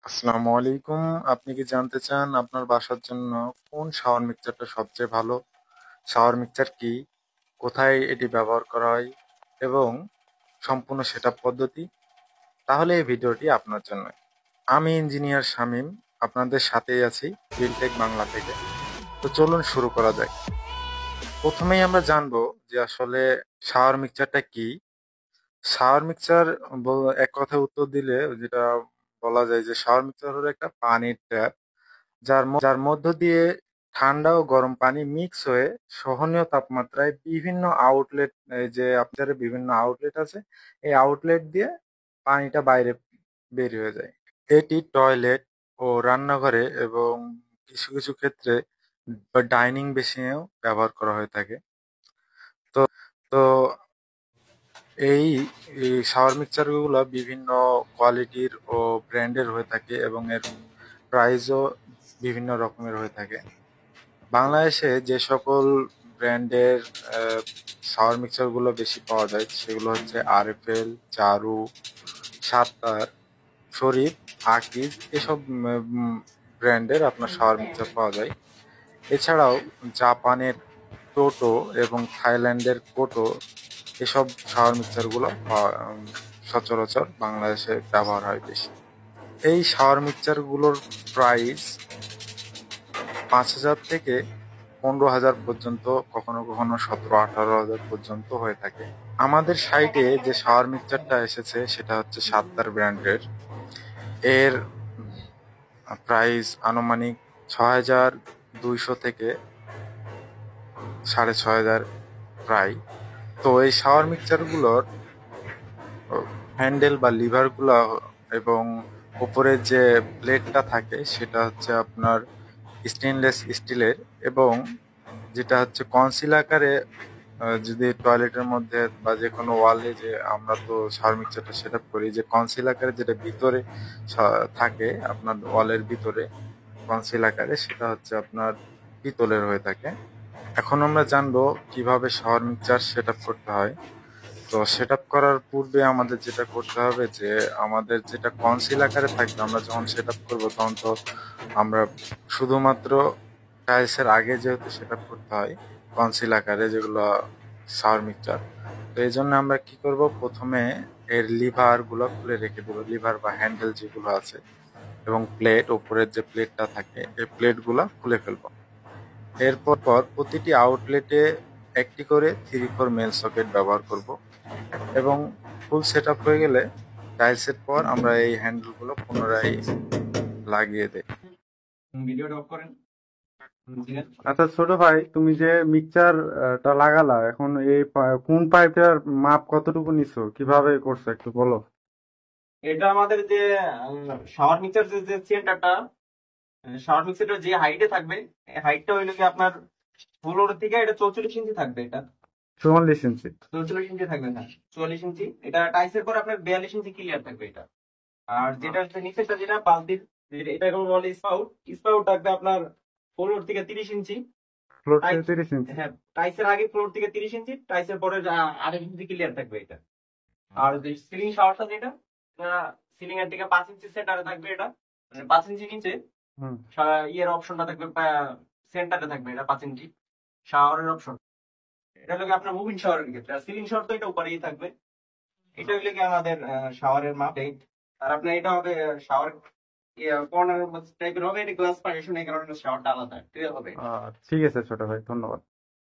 আসসালামু আলাইকুম। আপনি কি জানতে চান আপনার বাসার জন্য কোন শাওয়ার মিক্সচারটা সবচেয়ে ভালো? শাওয়ার মিক্সচার কি? কোথায় এটি ব্যবহার করা হয়? এবং সম্পূর্ণ সেটআপ পদ্ধতি? তাহলে এই ভিডিওটি আপনার জন্য। আমি ইঞ্জিনিয়ার শামীম, আপনাদের সাথেই আছি বিলটেক বাংলা থেকে। তো চলুন শুরু করা যাক। প্রথমেই আমরা জানবো যে আসলে শাওয়ার মিক্সচারটা কি? শাওয়ার মিক্সচার এক কথায় উত্তর দিলে যেটা বলা যায় যে শাওয়ার মিক্সচার হলো একটা পানির ট্যাপ যার মধ্য দিয়ে ঠান্ডা ও গরম পানি মিক্স হয়ে সহনীয় তাপমাত্রায় বিভিন্ন আউটলেট, এই যে আপনার বিভিন্ন আউটলেট আছে, এই আউটলেট দিয়ে পানিটা বাইরে বের হয়ে যায়। এটি টয়লেট ও রান্নাঘরে এবং কিছু কিছু ক্ষেত্রে ডাইনিং বেসিনেও ব্যবহার করা হয়ে থাকে। তো তো এই শাওয়ার মিক্সচার গুলো বিভিন্ন কোয়ালিটির ও ব্র্যান্ডের হয়ে থাকে এবং এর প্রাইসও বিভিন্ন রকমের হয়ে থাকে। বাংলাদেশে যে সকল ব্র্যান্ডের শাওয়ার মিক্সচার গুলো বেশি পাওয়া যায় সেগুলো হচ্ছে আরএফএল, চারু, সাত্তার, শরীফ, আকিজ, এসব ব্র্যান্ডের আপনার শাওয়ার মিক্সচার পাওয়া যায়। এছাড়াও জাপানের টোটো এবং থাইল্যান্ডের কোটো, এসব শাওয়ার মিক্সচার গুলো সচরাচর বাংলাদেশে ব্যবহার হয় বেশি। এই শাওয়ার মিক্সচার গুলোর প্রাইস 5,000 থেকে 15,000 পর্যন্ত, কখনো কখনো 17-18,000 পর্যন্ত হয়ে থাকে। আমাদের সাইটে যে শাওয়ার মিক্সচারটা এসেছে সেটা হচ্ছে সাত্তার ব্র্যান্ডের। এর প্রাইস আনুমানিক 6,200 থেকে 6,500 প্রায়। তো এই শাওয়ার মিক্সচারগুলোর হ্যান্ডেল বা লিভারগুলো এবং উপরের যে প্লেটটা থাকে সেটা হচ্ছে আপনার স্টেনলেস স্টিলের, এবং যেটা হচ্ছে কনসিল আকারে যদি টয়লেটের মধ্যে বা যে কোনো ওয়ালে, যে আমরা তো শাওয়ার মিক্সচারটা সেট আপ করি, যে কনসিল আকারে যেটা ভিতরে থাকে আপনার ওয়ালের ভিতরে কনসিল আকারে, সেটা হচ্ছে আপনার পিতলের হয়ে থাকে। এখন আমরা জানবো কিভাবে শাওয়ার মিক্সচার সেট আপ করতে হয়। তো সেট আপ করার পূর্বে আমাদের যেটা করতে হবে, যে আমাদের যেটা কনসিল আকারে থাকবে, আমরা যখন সেট আপ করবো তখন তো আমরা শুধুমাত্র টাইলসের আগে যেহেতু সেট আপ করতে হয় কনসিল আকারে যেগুলো শাওয়ার মিক্সচার, তো এই জন্য আমরা কি করব, প্রথমে এর লিভার গুলো খুলে রেখে দেবো, লিভার বা হ্যান্ডেল যেগুলো আছে, এবং প্লেট, উপরের যে প্লেটটা থাকে এই প্লেট গুলা খুলে ফেলবো। এরপর প্রতিটি আউটলেটে একটি করে 3-4 মেল সকেট ব্যবহার করব, এবং ফুল সেট আপ হয়ে গেলে টাইলসের পর আমরা এই হ্যান্ডেল গুলো পুনরায় লাগিয়ে দেই। ভিডিওটা অফ করেন। আচ্ছা ছোট ভাই, তুমি যে মিক্সচার টা লাগালা, এখন এই কোন পাইপের মাপ কতটুকু নিছো, কিভাবে করছো একটু বলো। এটা আমাদের যে শাওয়ার মিক্সার যে সেন্টারটা, শাওয়ার মিক্সারটা যে হাইটে থাকবে, এই হাইটটা হইলো কি আপনার ফ্লোর থেকে এটা 44 ইঞ্চি থাকবে। এটা 44 ইঞ্চি? 44 ইঞ্চি থাকবে না, 44 ইঞ্চি। এটা টাইসের পর আপনার 42 ইঞ্চি ক্লিয়ার থাকবে এটা। আর যেটা হচ্ছে নিচেরটা, যেটা বালতির, এটা এখন বলে স্পাউট, স্পাউট থাকবে আপনার ফ্লোর থেকে 30 ইঞ্চি। ফ্লোর থেকে 30 ইঞ্চি? হ্যাঁ, টাইসের আগে ফ্লোর থেকে 30 ইঞ্চি, টাইসের পরে 28 ইঞ্চি ক্লিয়ার থাকবে এটা। আর যে সিলিং শাওয়ারটা যেটা, সিলিং এর থেকে 5 ইঞ্চি সেন্টারে থাকবে এটা, মানে 5 ইঞ্চি নিচে হুম। ইয়ের অপশনটা থাকবে, সেন্টারে থাকবে এটা 5 ইঞ্চি শাওয়ারের অপশন। এটা হলো কি আপনার মুভিং শাওয়ারের ক্ষেত্রে। আর সিলিং শাওয়ার তো এটা উপরেই থাকবে। এটা হলো কি আমাদের শাওয়ারের মাপ। আর আপনার এটা হবে শাওয়ার কর্নার টাইপের হবে, এটা গ্লাস পার্টিশন, এই কারণে শাওয়ারটা আলাদা ক্লিয়ার হবে। ঠিক আছে ছোট ভাই, ধন্যবাদ।